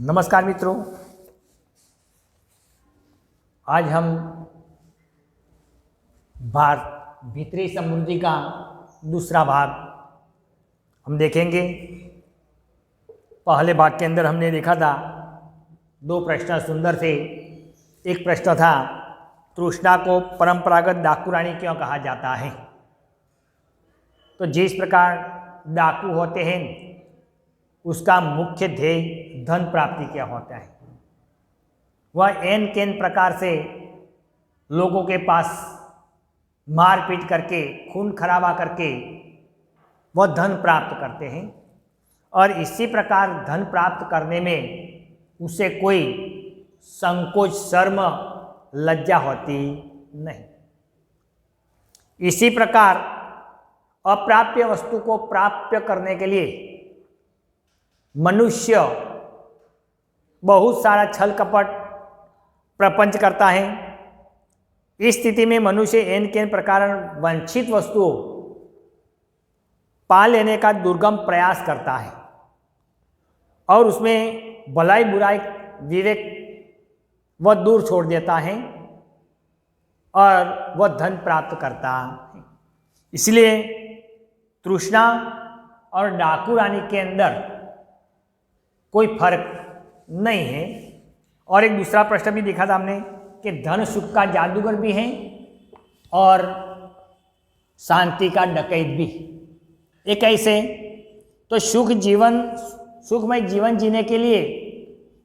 नमस्कार मित्रों, आज हम भीतरी समृद्धि का दूसरा भाग हम देखेंगे। पहले भाग के अंदर हमने देखा था दो प्रश्न सुंदर थे। एक प्रश्न था तृष्णा को परंपरागत डाकू रानी क्यों कहा जाता है। तो जिस प्रकार डाकू होते हैं उसका मुख्य ध्येय धन प्राप्ति क्या होता है। वह एन केन प्रकार से लोगों के पास मारपीट करके खून खराबा करके वह धन प्राप्त करते हैं और इसी प्रकार धन प्राप्त करने में उसे कोई संकोच शर्म लज्जा होती नहीं। इसी प्रकार अप्राप्य वस्तु को प्राप्य करने के लिए मनुष्य बहुत सारा छल कपट प्रपंच करता है। इस स्थिति में मनुष्य एन केन प्रकार वंचित वस्तुओं पा लेने का दुर्गम प्रयास करता है और उसमें भलाई बुराई विवेक वह दूर छोड़ देता है और वह धन प्राप्त करता है। इसलिए तृष्णा और डाकू रानी के अंदर कोई फर्क नहीं है। और एक दूसरा प्रश्न भी देखा था हमने कि धन सुख का जादूगर भी है और शांति का डकैत भी। एक ऐसे तो सुखमय जीवन जीने के लिए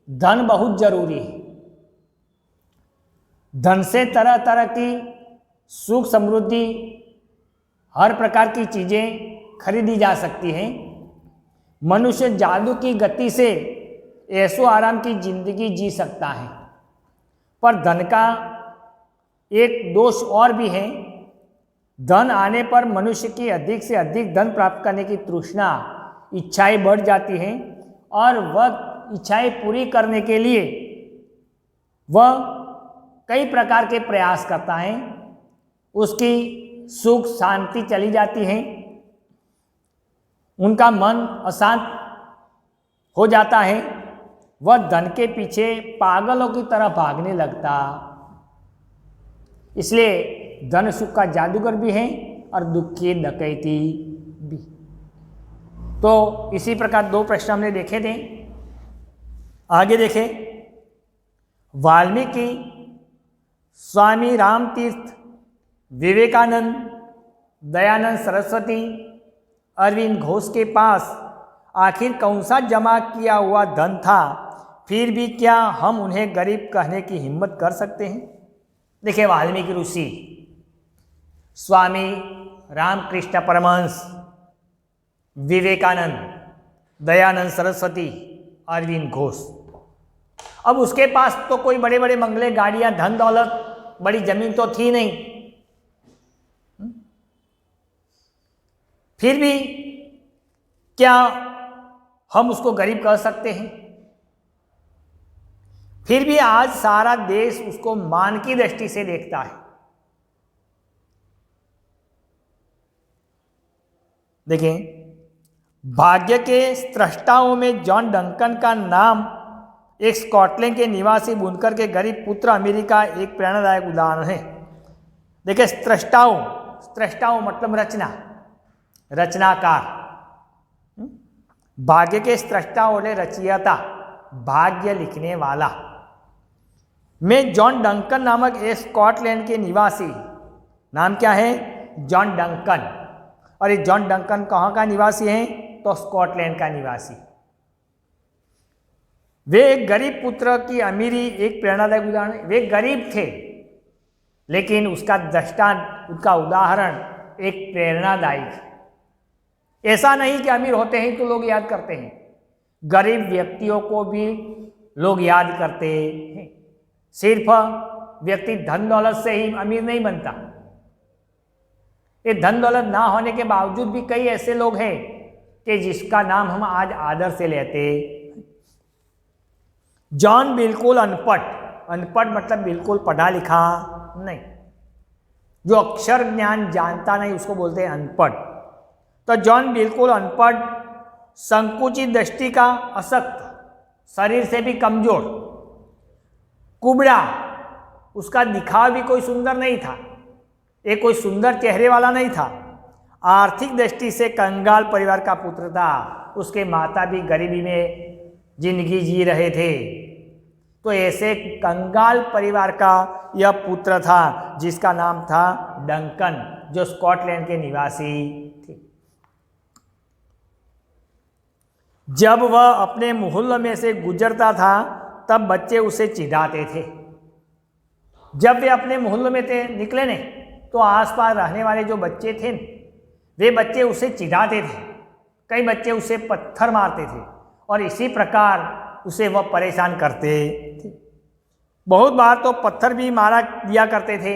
धन बहुत जरूरी है। धन से तरह तरह की सुख समृद्धि हर प्रकार की चीजें खरीदी जा सकती हैं। मनुष्य जादू की गति से ऐशो आराम की जिंदगी जी सकता है। पर धन का एक दोष और भी है। धन आने पर मनुष्य की अधिक से अधिक धन प्राप्त करने की तृष्णा इच्छाएं बढ़ जाती हैं और वह इच्छाएं पूरी करने के लिए वह कई प्रकार के प्रयास करता है। उसकी सुख शांति चली जाती है, उनका मन अशांत हो जाता है, वह धन के पीछे पागलों की तरह भागने लगता। इसलिए धन सुख का जादूगर भी है और दुख की डकैती भी। तो इसी प्रकार दो प्रश्न हमने देखे थे। आगे देखें, वाल्मीकि, स्वामी रामतीर्थ, विवेकानंद, दयानंद सरस्वती, अरविंद घोष के पास आखिर कौन सा जमा किया हुआ धन था, फिर भी क्या हम उन्हें गरीब कहने की हिम्मत कर सकते हैं। देखिए, वाल्मीकि ऋषि, स्वामी रामकृष्ण परमहंस, विवेकानंद, दयानंद सरस्वती, अरविंद घोष। अब उसके पास तो कोई बड़े बड़े बंगले, गाड़ियां, धन दौलत, बड़ी जमीन तो थी नहीं। फिर भी क्या हम उसको गरीब कह सकते हैं। फिर भी आज सारा देश उसको मान की दृष्टि से देखता है। देखें, भाग्य के स्रष्टाओं में जॉन डंकन का नाम एक स्कॉटलैंड के निवासी बुनकर के गरीब पुत्र अमेरिका एक प्रेरणादायक उदाहरण है। देखिए, स्रष्टाओं मतलब रचनाकार। भाग्य के स्रष्टा बोले रचयिता, भाग्य लिखने वाला। में जॉन डंकन नामक एक स्कॉटलैंड के निवासी, नाम क्या है, जॉन डंकन। और ये जॉन डंकन कहाँ का निवासी है, तो स्कॉटलैंड का निवासी। वे एक गरीब पुत्र की अमीरी एक प्रेरणादायक उदाहरण। वे गरीब थे लेकिन उसका दृष्टांत, उसका उदाहरण एक प्रेरणादायी है। ऐसा नहीं कि अमीर होते हैं तो लोग याद करते हैं, गरीब व्यक्तियों को भी लोग याद करते हैं। सिर्फ व्यक्ति धन दौलत से ही अमीर नहीं बनता। ये धन दौलत ना होने के बावजूद भी कई ऐसे लोग हैं कि जिसका नाम हम आज आदर से लेते। जॉन बिल्कुल अनपढ़ मतलब बिल्कुल पढ़ा लिखा नहीं, जो अक्षर ज्ञान जानता नहीं उसको बोलते हैं अनपढ़। तो जॉन बिल्कुल अनपढ़, संकुचित दृष्टि का, अशक्त, शरीर से भी कमजोर, कुबड़ा, उसका दिखावा भी कोई सुंदर नहीं था, एक कोई सुंदर चेहरे वाला नहीं था, आर्थिक दृष्टि से कंगाल परिवार का पुत्र था, उसके माता भी गरीबी में जिंदगी जी रहे थे। तो ऐसे कंगाल परिवार का यह पुत्र था जिसका नाम था डंकन, जो स्कॉटलैंड के निवासी थे। जब वह अपने मोहल्ले में से गुजरता था तब बच्चे उसे चिढ़ाते थे। जब वे अपने मोहल्ले में थे निकले ने तो आसपास रहने वाले जो बच्चे थे वे बच्चे उसे चिढ़ाते थे, कई बच्चे उसे पत्थर मारते थे और इसी प्रकार उसे वह परेशान करते थे। बहुत बार तो पत्थर भी मारा दिया करते थे।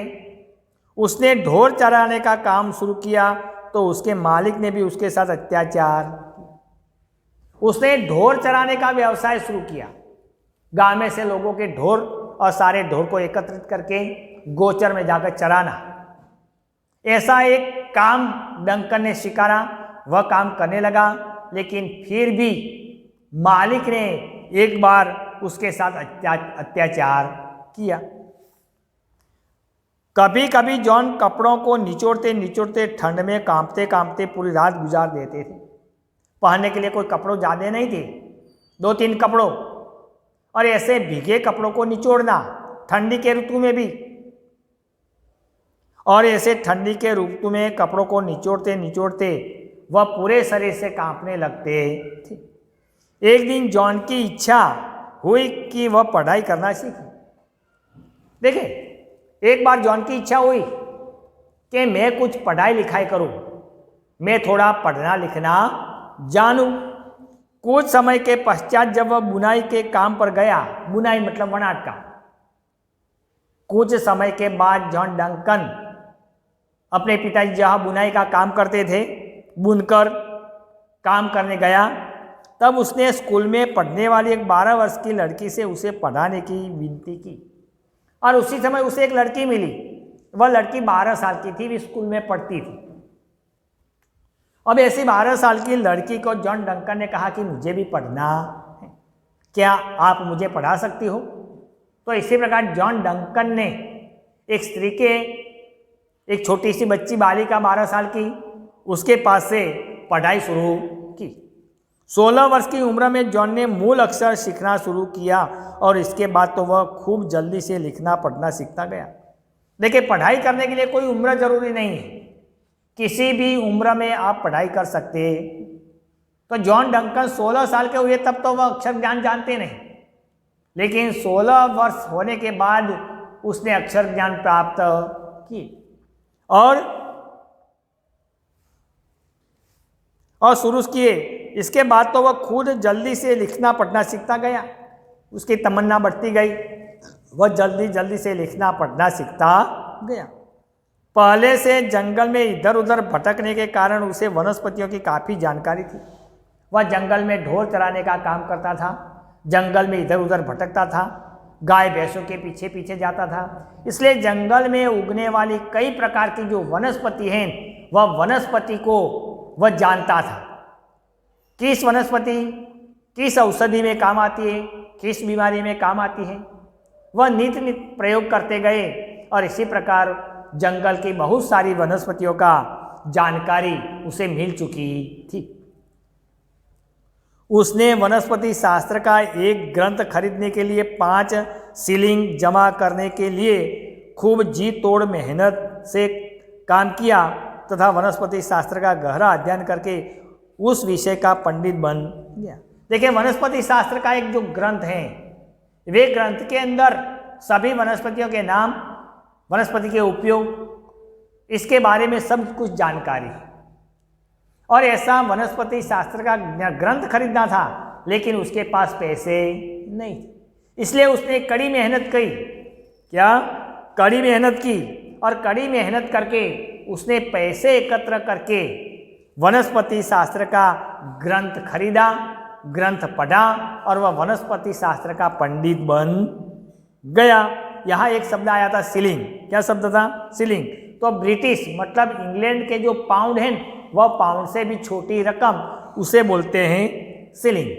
उसने ढोर चराने का काम शुरू किया तो उसके मालिक ने भी उसके साथ अत्याचार किया। उसने ढोर चराने का व्यवसाय शुरू किया, गांव में से लोगों के ढोर और सारे ढोर को एकत्रित करके गोचर में जाकर चराना, ऐसा एक काम डंकन ने स्वीकारा। वह काम करने लगा, लेकिन फिर भी मालिक ने एक बार उसके साथ अत्याचार किया। कभी कभी जॉन कपड़ों को निचोड़ते निचोड़ते ठंड में कांपते कांपते पूरी रात गुजार देते थे। पहनने के लिए कोई कपड़ों ज़्यादा नहीं थे, 2-3 कपड़ों, और ऐसे भीगे कपड़ों को निचोड़ना ठंडी के ऋतु में भी, और ऐसे ठंडी के ऋतु में कपड़ों को निचोड़ते निचोड़ते वह पूरे शरीर से कांपने लगते थे। एक दिन जॉन की इच्छा हुई कि वह पढ़ाई करना सीखे। देखिए, एक बार जॉन की इच्छा हुई कि मैं कुछ पढ़ाई लिखाई करूं, मैं थोड़ा पढ़ना लिखना जानूं। कुछ समय के पश्चात जब वह बुनाई के काम पर गया, बुनाई मतलब वनाट का, कुछ समय के बाद जॉन डंकन अपने पिताजी जहाँ बुनाई का काम करते थे, बुनकर काम करने गया, तब उसने स्कूल में पढ़ने वाली एक 12 वर्ष की लड़की से उसे पढ़ाने की विनती की, और उसी समय उसे एक लड़की मिली। वह लड़की 12 साल की थी, भी स्कूल में पढ़ती थी। अब ऐसी 12 साल की लड़की को जॉन डंकन ने कहा कि मुझे भी पढ़ना है, क्या आप मुझे पढ़ा सकती हो? तो इसी प्रकार जॉन डंकन ने एक स्त्री के, एक छोटी सी बच्ची बालिका 12 साल की, उसके पास से पढ़ाई शुरू की। 16 वर्ष की उम्र में जॉन ने मूल अक्षर सीखना शुरू किया और इसके बाद तो वह खूब जल्दी से लिखना पढ़ना सीखता गया। देखिए, पढ़ाई करने के लिए कोई उम्र जरूरी नहीं है, किसी भी उम्र में आप पढ़ाई कर सकते। तो जॉन डंकन 16 साल के हुए तब तो वह अक्षर ज्ञान जानते नहीं, लेकिन 16 वर्ष होने के बाद उसने अक्षर ज्ञान प्राप्त की और शुरू किए। इसके बाद तो वह खुद जल्दी से लिखना पढ़ना सीखता गया, उसकी तमन्ना बढ़ती गई, वह जल्दी जल्दी से लिखना पढ़ना सीखता गया। पहले से जंगल में इधर उधर भटकने के कारण उसे वनस्पतियों की काफ़ी जानकारी थी। वह जंगल में ढोर चराने का काम करता था, जंगल में इधर उधर भटकता था, गाय भैंसों के पीछे पीछे जाता था, इसलिए जंगल में उगने वाली कई प्रकार की जो वनस्पति हैं वह वनस्पति को वह जानता था। किस वनस्पति किस औषधि में काम आती है, किस बीमारी में काम आती है, वह नित्य नित्य प्रयोग करते गए और इसी प्रकार जंगल की बहुत सारी वनस्पतियों का जानकारी उसे मिल चुकी थी। उसने वनस्पति शास्त्र का एक ग्रंथ खरीदने के लिए 5 शिलिंग जमा करने के लिए खूब जी तोड़ मेहनत से काम किया तथा वनस्पति शास्त्र का गहरा अध्ययन करके उस विषय का पंडित बन गया। देखिए, वनस्पति शास्त्र का एक जो ग्रंथ है, वे ग्रंथ के अंदर सभी वनस्पतियों के नाम, वनस्पति के उपयोग, इसके बारे में सब कुछ जानकारी है। और ऐसा वनस्पति शास्त्र का ग्रंथ खरीदना था, लेकिन उसके पास पैसे नहीं थे, इसलिए उसने कड़ी मेहनत की। क्या? कड़ी मेहनत की, और कड़ी मेहनत करके उसने पैसे एकत्र करके वनस्पति शास्त्र का ग्रंथ खरीदा, ग्रंथ पढ़ा और वह वनस्पति शास्त्र का पंडित बन गया। यहाँ एक शब्द आया था शिलिंग। क्या शब्द था? शिलिंग। तो ब्रिटिश मतलब इंग्लैंड के जो पाउंड हैं, वह पाउंड से भी छोटी रकम, उसे बोलते हैं शिलिंग।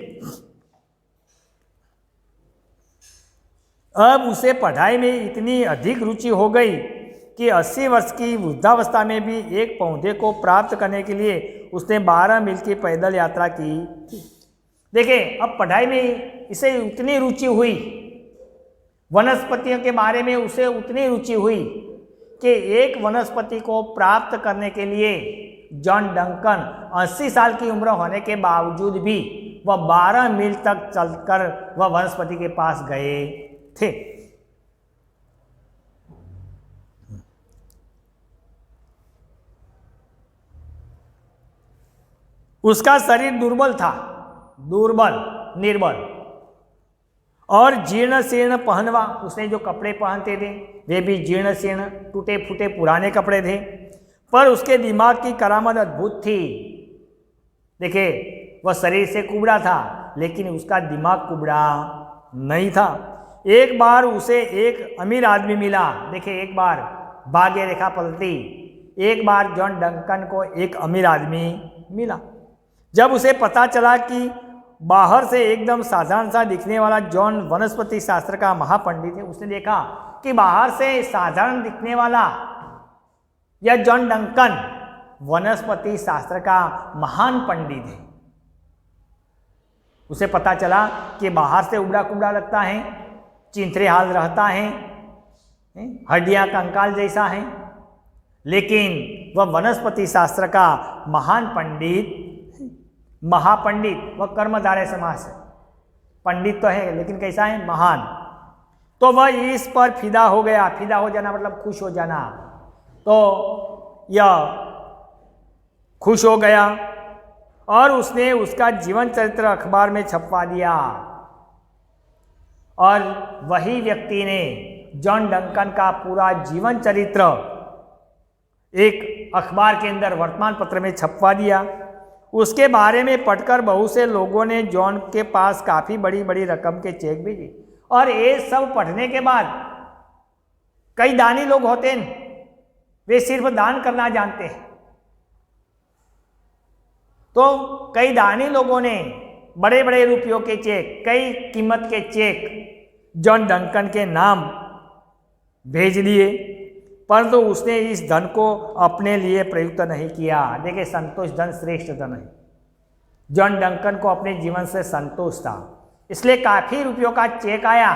अब उसे पढ़ाई में इतनी अधिक रुचि हो गई कि 80 वर्ष की वृद्धावस्था में भी एक पौधे को प्राप्त करने के लिए उसने 12 मील की पैदल यात्रा की थी। देखिए, अब पढ़ाई में इसे उतनी रुचि हुई, वनस्पतियों के बारे में उसे उतनी रुचि हुई कि एक वनस्पति को प्राप्त करने के लिए जॉन डंकन 80 साल की उम्र होने के बावजूद भी वह 12 मील तक चलकर वह वनस्पति के पास गए थे। उसका शरीर दुर्बल था, निर्बल और जीर्ण शीर्ण पहनवा। उसने जो कपड़े पहनते थे वे भी जीर्ण शीर्ण, टूटे फूटे पुराने कपड़े थे, पर उसके दिमाग की करामत अद्भुत थी। देखिए, वह शरीर से कुबड़ा था लेकिन उसका दिमाग कुबड़ा नहीं था। एक बार उसे एक अमीर आदमी मिला। देखिए, एक बार भाग्य रेखा पलटी, एक बार जॉन डंकन को एक अमीर आदमी मिला। जब उसे पता चला कि बाहर से एकदम साधारण सा दिखने वाला जॉन वनस्पति शास्त्र का महापंडित है, उसने देखा कि बाहर से साधारण दिखने वाला यह जॉन डंकन वनस्पति शास्त्र का महान पंडित है। उसे पता चला कि बाहर से उबड़ा कुबड़ा लगता है, चिंथरे हाल रहता है, हड्डियां कंकाल जैसा है, लेकिन वह वनस्पति शास्त्र का महान पंडित, महापंडित। वह कर्मधारय समास है, पंडित तो है लेकिन कैसा है, महान। तो वह इस पर फिदा हो गया। फिदा हो जाना मतलब खुश हो जाना। तो यह खुश हो गया और उसने उसका जीवन चरित्र अखबार में छपवा दिया। और वही व्यक्ति ने जॉन डंकन का पूरा जीवन चरित्र एक अखबार के अंदर वर्तमान पत्र में छपवा दिया। उसके बारे में पढ़कर बहुत से लोगों ने जॉन के पास काफ़ी बड़ी बड़ी रकम के चेक भेजे। और ये सब पढ़ने के बाद कई दानी लोग होते हैं, वे सिर्फ दान करना जानते हैं। तो कई दानी लोगों ने बड़े बड़े रुपयों के चेक, कई कीमत के चेक जॉन डंकन के नाम भेज दिए, परंतु उसने इस धन को अपने लिए प्रयुक्त नहीं किया। देखिए, संतोष धन श्रेष्ठ धन है। जॉन डंकन को अपने जीवन से संतोष था, इसलिए काफ़ी रुपयों का चेक आया,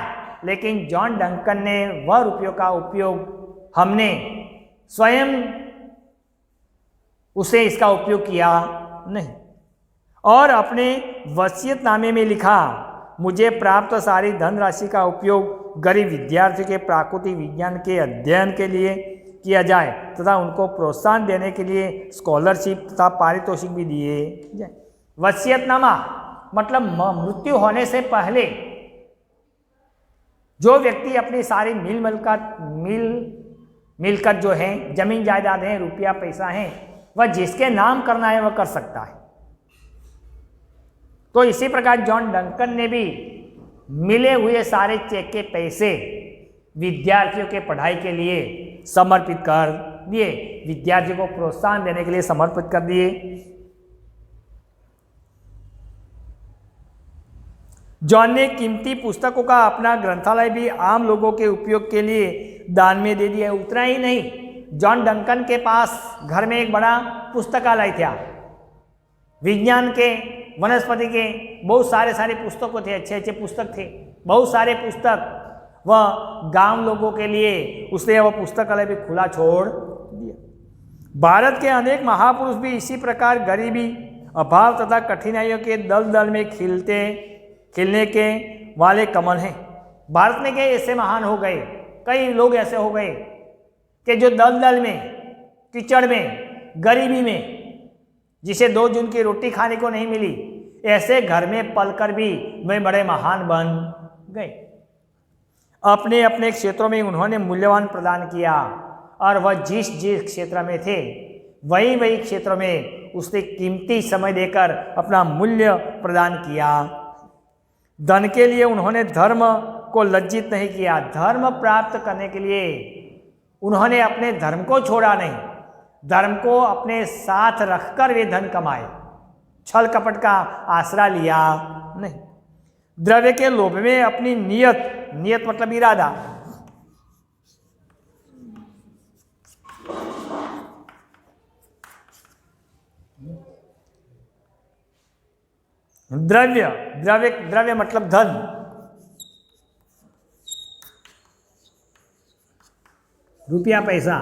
लेकिन जॉन डंकन ने वह रुपयों का उपयोग, हमने स्वयं उसे इसका उपयोग किया नहीं। और अपने वसीयतनामे में लिखा, मुझे प्राप्त सारी धनराशि का उपयोग गरीब विद्यार्थियों के प्राकृतिक विज्ञान के अध्ययन के लिए किया जाए तथा उनको प्रोत्साहन देने के लिए स्कॉलरशिप तथा पारितोषिक भी दिए जाए। वसीयतनामा मतलब मृत्यु होने से पहले जो व्यक्ति अपनी सारी मिलकत जो है, जमीन जायदाद है, रुपया पैसा है, वह जिसके नाम करना है वह कर सकता है। तो इसी प्रकार जॉन डंकन ने भी मिले हुए सारे चेक के पैसे विद्यार्थियों के पढ़ाई के लिए समर्पित कर दिए, विद्यार्थियों को प्रोत्साहन देने के लिए समर्पित कर दिए। जॉन ने कीमती पुस्तकों का अपना ग्रंथालय भी आम लोगों के उपयोग के लिए दान में दे दिया। उतना ही नहीं, जॉन डंकन के पास घर में एक बड़ा पुस्तकालय था। विज्ञान के, वनस्पति के बहुत सारे पुस्तकों थे, अच्छे अच्छे पुस्तक थे, बहुत सारे पुस्तक। वह गांव लोगों के लिए उसने वह पुस्तकालय भी खुला छोड़ दिया। भारत के अनेक महापुरुष भी इसी प्रकार गरीबी, अभाव तथा कठिनाइयों के दलदल में खिलने के वाले कमल हैं। भारत में कई ऐसे महान हो गए, कई लोग ऐसे हो गए कि जो दलदल में, कीचड़ में, गरीबी में, जिसे 2 जून की रोटी खाने को नहीं मिली, ऐसे घर में पलकर भी वे बड़े महान बन गए। अपने अपने क्षेत्रों में उन्होंने मूल्यवान प्रदान किया और वह जिस जिस क्षेत्र में थे वही वही क्षेत्र में उसने कीमती समय देकर अपना मूल्य प्रदान किया। धन के लिए उन्होंने धर्म को लज्जित नहीं किया। धर्म प्राप्त करने के लिए उन्होंने अपने धर्म को छोड़ा नहीं, धर्म को अपने साथ रखकर वे धन कमाए, छल कपट का आसरा लिया नहीं। द्रव्य के लोभ में अपनी नियत, नियत मतलब इरादा, द्रव्य, द्रव्य, द्रव्य मतलब धन, रुपया पैसा,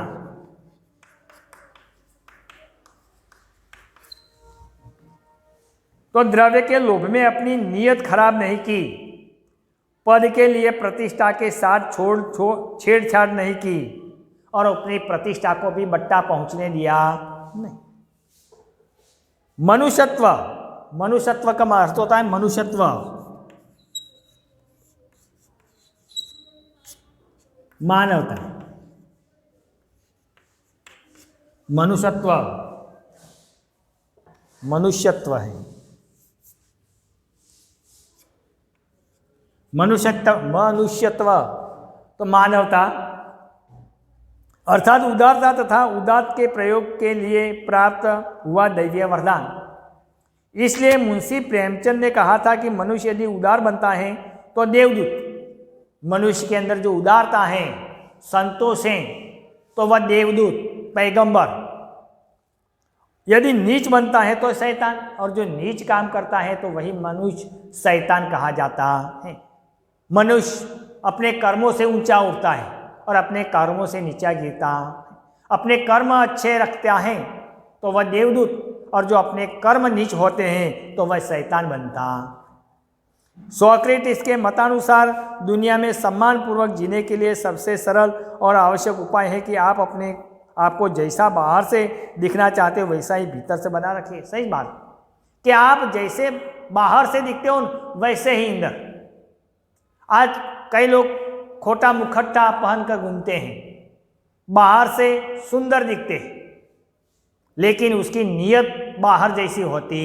तो द्रव्य के लोभ में अपनी नीयत खराब नहीं की, पद के लिए प्रतिष्ठा के साथ छेड़छाड़ नहीं की और अपनी प्रतिष्ठा को भी बट्टा पहुंचने दिया नहीं। मनुष्यत्व, मनुष्यत्व का अर्थ होता है मनुष्यत्व, मानवता, मनुष्यत्व, मनुष्यत्व है, मनुष्यत्व, मनुष्यत्व तो मानवता अर्थात उदारता तथा उदात के प्रयोग के लिए प्राप्त हुआ दैवीय वरदान। इसलिए मुंशी प्रेमचंद ने कहा था कि मनुष्य यदि उदार बनता है तो देवदूत, मनुष्य के अंदर जो उदारता है, संतोष है, तो वह देवदूत, पैगंबर। यदि नीच बनता है तो शैतान, और जो नीच काम करता है तो वही मनुष्य शैतान कहा जाता है। मनुष्य अपने कर्मों से ऊंचा उठता है और अपने कर्मों से नीचा गिरता है। अपने कर्म अच्छे रखता है तो वह देवदूत, और जो अपने कर्म नीच होते हैं तो वह शैतान बनता। सोक्रेटिस के मतानुसार दुनिया में सम्मानपूर्वक जीने के लिए सबसे सरल और आवश्यक उपाय है कि आप अपने आपको जैसा बाहर से दिखना चाहते हो वैसा ही भीतर से बना रखिए। सही बात कि आप जैसे बाहर से दिखते हो वैसे ही अंदर। आज कई लोग खोटा मुखट्टा पहनकर घूमते हैं, बाहर से सुंदर दिखते हैं लेकिन उसकी नीयत बाहर जैसी होती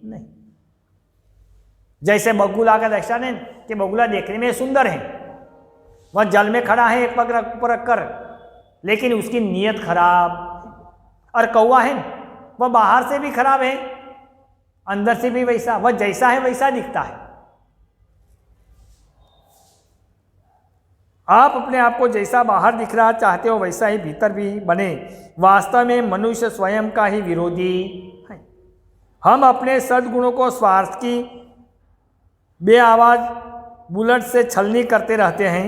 नहीं। जैसे बगुला का दर्शन है कि बगुला देखने में सुंदर है, वह जल में खड़ा है एक पग ऊपर रखकर, लेकिन उसकी नीयत खराब। और कौवा है वह बाहर से भी खराब है, अंदर से भी वैसा, वह जैसा है वैसा दिखता है। आप अपने आप को जैसा बाहर दिख रहा चाहते हो वैसा ही भीतर भी बने। वास्तव में मनुष्य स्वयं का ही विरोधी है। हम अपने सद्गुणों को स्वार्थ की बेआवाज बुलेट से छलनी करते रहते हैं।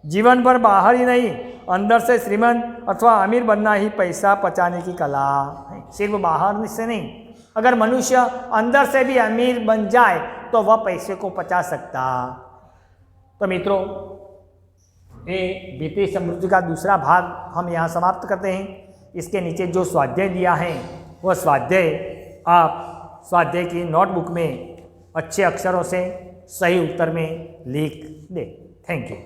जीवन भर बाहर ही नहीं, अंदर से श्रीमंत अथवा अमीर बनना ही पैसा पचाने की कला है, सिर्फ बाहर से नहीं। अगर मनुष्य अंदर से भी अमीर बन जाए तो वह पैसे को पचा सकता। तो मित्रों, ये वित्तीय समृद्धि का दूसरा भाग हम यहाँ समाप्त करते हैं। इसके नीचे जो स्वाध्याय दिया है वह स्वाध्याय आप स्वाध्याय की नोटबुक में अच्छे अक्षरों से सही उत्तर में लिख दें। Thank you.